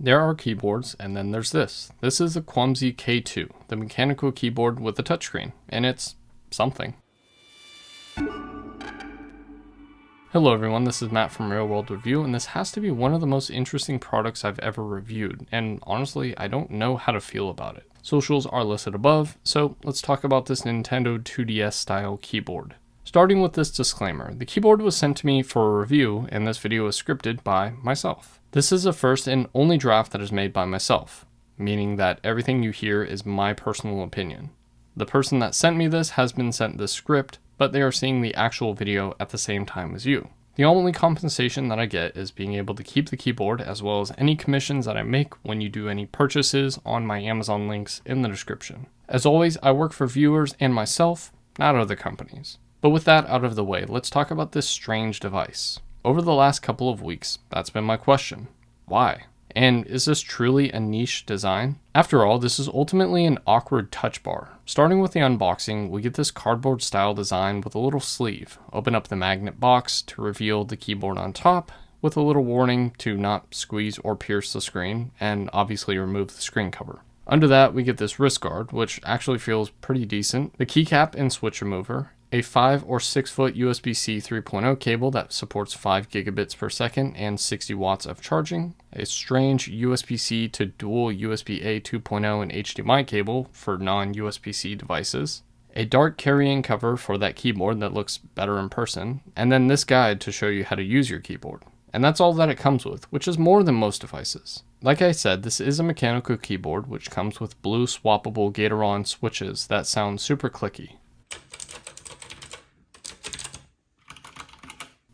There are keyboards, and then there's this. This is a Kwumsy K2, the mechanical keyboard with a touchscreen, and it's something. Hello everyone, this is Matt from Real World Review, and this has to be one of the most interesting products I've ever reviewed, and honestly, I don't know how to feel about it. Socials are listed above, so let's talk about this Nintendo 2DS style keyboard. Starting with this disclaimer, the keyboard was sent to me for a review, and this video is scripted by myself. This is the first and only draft that is made by myself, meaning that everything you hear is my personal opinion. The person that sent me this has been sent this script, but they are seeing the actual video at the same time as you. The only compensation that I get is being able to keep the keyboard, as well as any commissions that I make when you do any purchases on my Amazon links in the description. As always, I work for viewers and myself, not other companies. But with that out of the way, let's talk about this strange device. Over the last couple of weeks, that's been my question. Why? And is this truly a niche design? After all, this is ultimately an awkward touch bar. Starting with the unboxing, we get this cardboard style design with a little sleeve. Open up the magnet box to reveal the keyboard on top, with a little warning to not squeeze or pierce the screen, and obviously remove the screen cover. Under that, we get this wrist guard, which actually feels pretty decent, the keycap and switch remover, a 5 or 6 foot USB-C 3.0 cable that supports 5 gigabits per second and 60 watts of charging, a strange USB-C to dual USB-A 2.0 and HDMI cable for non-USB-C devices, a dark carrying cover for that keyboard that looks better in person, and then this guide to show you how to use your keyboard. And that's all that it comes with, which is more than most devices. Like I said, this is a mechanical keyboard which comes with blue swappable Gatoron switches that sound super clicky.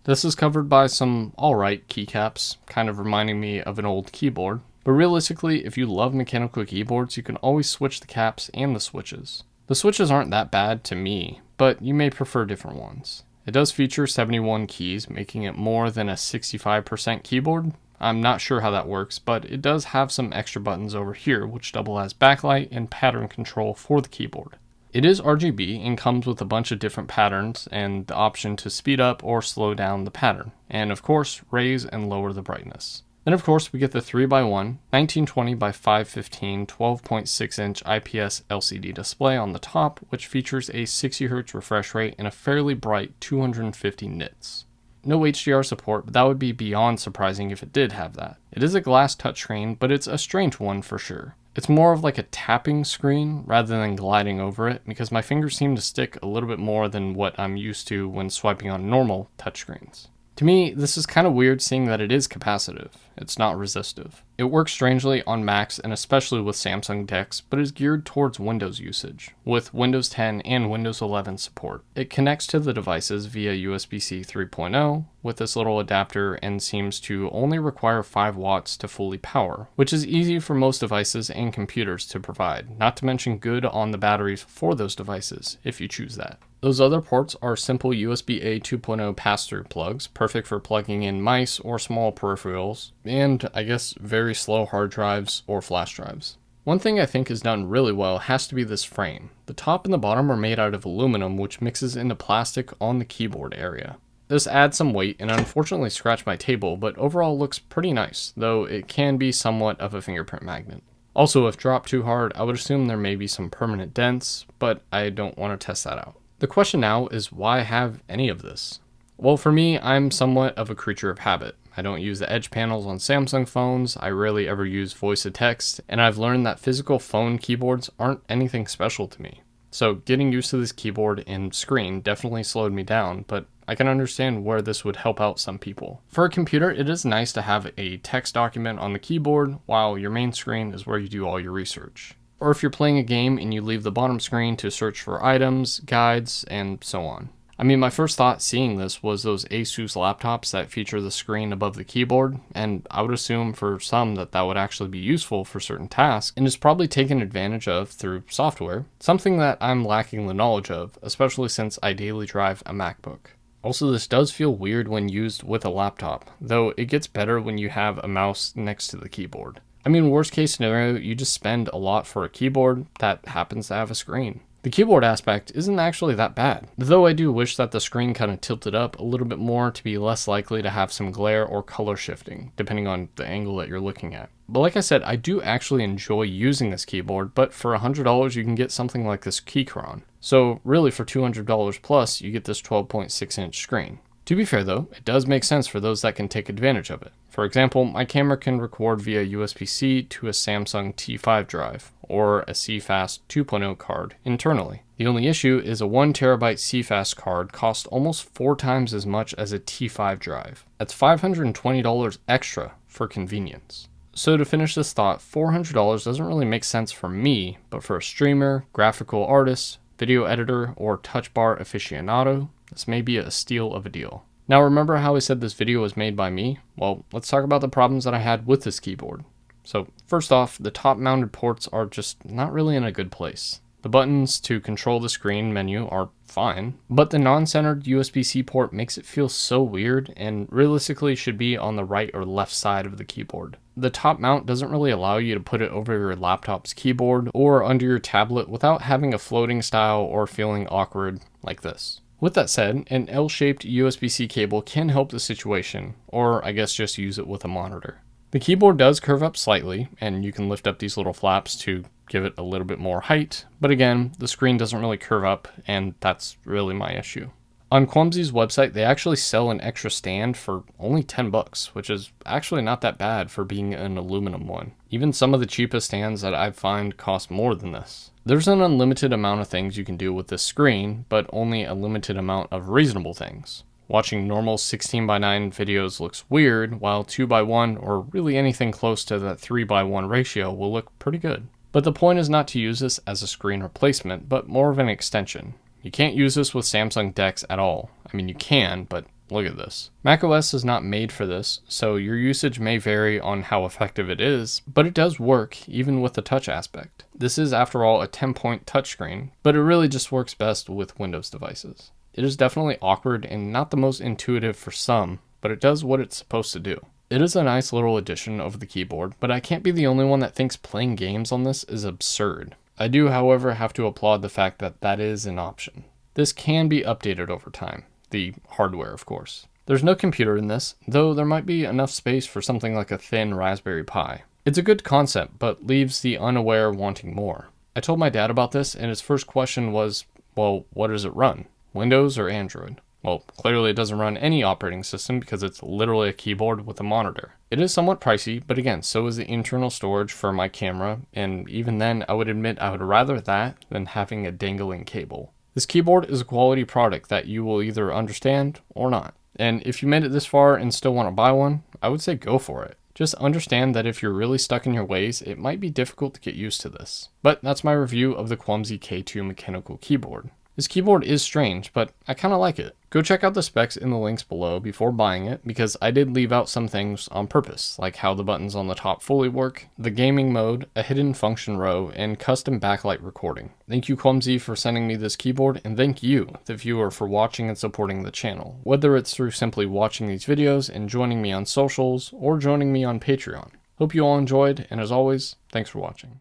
This is covered by some alright keycaps, kind of reminding me of an old keyboard. But realistically, if you love mechanical keyboards, you can always switch the caps and the switches. The switches aren't that bad to me, but you may prefer different ones. It does feature 71 keys, making it more than a 65% keyboard. I'm not sure how that works, but it does have some extra buttons over here, which double as backlight and pattern control for the keyboard. It is RGB and comes with a bunch of different patterns and the option to speed up or slow down the pattern, and of course raise and lower the brightness. Then of course we get the 3x1 1920 by 515 12.6 inch IPS LCD display on the top, which features a 60Hz refresh rate and a fairly bright 250 nits. No HDR support, but that would be beyond surprising if it did have that. It is a glass touchscreen, but it's a strange one for sure. It's more of like a tapping screen rather than gliding over it, because my fingers seem to stick a little bit more than what I'm used to when swiping on normal touchscreens. To me, this is kind of weird seeing that it is capacitive. It's not resistive. It works strangely on Macs and especially with Samsung decks, but is geared towards Windows usage, with Windows 10 and Windows 11 support. It connects to the devices via USB-C 3.0 with this little adapter and seems to only require 5 watts to fully power, which is easy for most devices and computers to provide, not to mention good on the batteries for those devices, if you choose that. Those other ports are simple USB-A 2.0 pass-through plugs, perfect for plugging in mice or small peripherals, and I guess very slow hard drives or flash drives. One thing I think is done really well has to be this frame. The top and the bottom are made out of aluminum, which mixes into plastic on the keyboard area. This adds some weight and unfortunately scratched my table, but overall looks pretty nice, though it can be somewhat of a fingerprint magnet. Also, if dropped too hard, I would assume there may be some permanent dents, but I don't want to test that out. The question now is, why have any of this? Well, for me, I'm somewhat of a creature of habit. I don't use the edge panels on Samsung phones, I rarely ever use voice to text, and I've learned that physical phone keyboards aren't anything special to me. So getting used to this keyboard and screen definitely slowed me down, but I can understand where this would help out some people. For a computer, it is nice to have a text document on the keyboard while your main screen is where you do all your research. Or if you're playing a game and you leave the bottom screen to search for items, guides, and so on. I mean, my first thought seeing this was those Asus laptops that feature the screen above the keyboard, and I would assume for some that would actually be useful for certain tasks, and is probably taken advantage of through software, something that I'm lacking the knowledge of, especially since I daily drive a MacBook. Also, this does feel weird when used with a laptop, though it gets better when you have a mouse next to the keyboard. I mean, worst case scenario, you just spend a lot for a keyboard that happens to have a screen. The keyboard aspect isn't actually that bad, though I do wish that the screen kind of tilted up a little bit more to be less likely to have some glare or color shifting, depending on the angle that you're looking at. But like I said, I do actually enjoy using this keyboard, but for $100 you can get something like this Keychron. So really for $200 plus, you get this 12.6-inch screen. To be fair though, it does make sense for those that can take advantage of it. For example, my camera can record via USB-C to a Samsung T5 drive, or a CFast 2.0 card internally. The only issue is a 1TB CFast card costs almost 4 times as much as a T5 drive. That's $520 extra for convenience. So to finish this thought, $400 doesn't really make sense for me, but for a streamer, graphical artist, video editor, or touch bar aficionado, this may be a steal of a deal. Now remember how I said this video was made by me? Well, let's talk about the problems that I had with this keyboard. So first off, the top mounted ports are just not really in a good place. The buttons to control the screen menu are fine, but the non-centered USB-C port makes it feel so weird and realistically should be on the right or left side of the keyboard. The top mount doesn't really allow you to put it over your laptop's keyboard or under your tablet without having a floating style or feeling awkward like this. With that said, an L-shaped USB-C cable can help the situation, or I guess just use it with a monitor. The keyboard does curve up slightly, and you can lift up these little flaps to give it a little bit more height, but again, the screen doesn't really curve up, and that's really my issue. On Kwumsy's website, they actually sell an extra stand for only $10, which is actually not that bad for being an aluminum one. Even some of the cheapest stands that I find cost more than this. There's an unlimited amount of things you can do with this screen, but only a limited amount of reasonable things. Watching normal 16:9 videos looks weird, while 2:1 or really anything close to that 3:1 ratio will look pretty good. But the point is not to use this as a screen replacement, but more of an extension. You can't use this with Samsung DeX at all. I mean, you can, but look at this. macOS is not made for this, so your usage may vary on how effective it is, but it does work even with the touch aspect. This is, after all, a 10-point touchscreen, but it really just works best with Windows devices. It is definitely awkward and not the most intuitive for some, but it does what it's supposed to do. It is a nice little addition of the keyboard, but I can't be the only one that thinks playing games on this is absurd. I do, however, have to applaud the fact that that is an option. This can be updated over time. The hardware, of course. There's no computer in this, though there might be enough space for something like a thin Raspberry Pi. It's a good concept, but leaves the unaware wanting more. I told my dad about this, and his first question was, well, what does it run? Windows or Android? Well, clearly it doesn't run any operating system because it's literally a keyboard with a monitor. It is somewhat pricey, but again, so is the internal storage for my camera, and even then, I would admit I would rather that than having a dangling cable. This keyboard is a quality product that you will either understand or not. And if you made it this far and still want to buy one, I would say go for it. Just understand that if you're really stuck in your ways, it might be difficult to get used to this. But that's my review of the Kwumsy K2 Mechanical Keyboard. This keyboard is strange, but I kind of like it. Go check out the specs in the links below before buying it, because I did leave out some things on purpose, like how the buttons on the top fully work, the gaming mode, a hidden function row, and custom backlight recording. Thank you Kwumsy for sending me this keyboard, and thank you, the viewer, for watching and supporting the channel, whether it's through simply watching these videos and joining me on socials, or joining me on Patreon. Hope you all enjoyed, and as always, thanks for watching.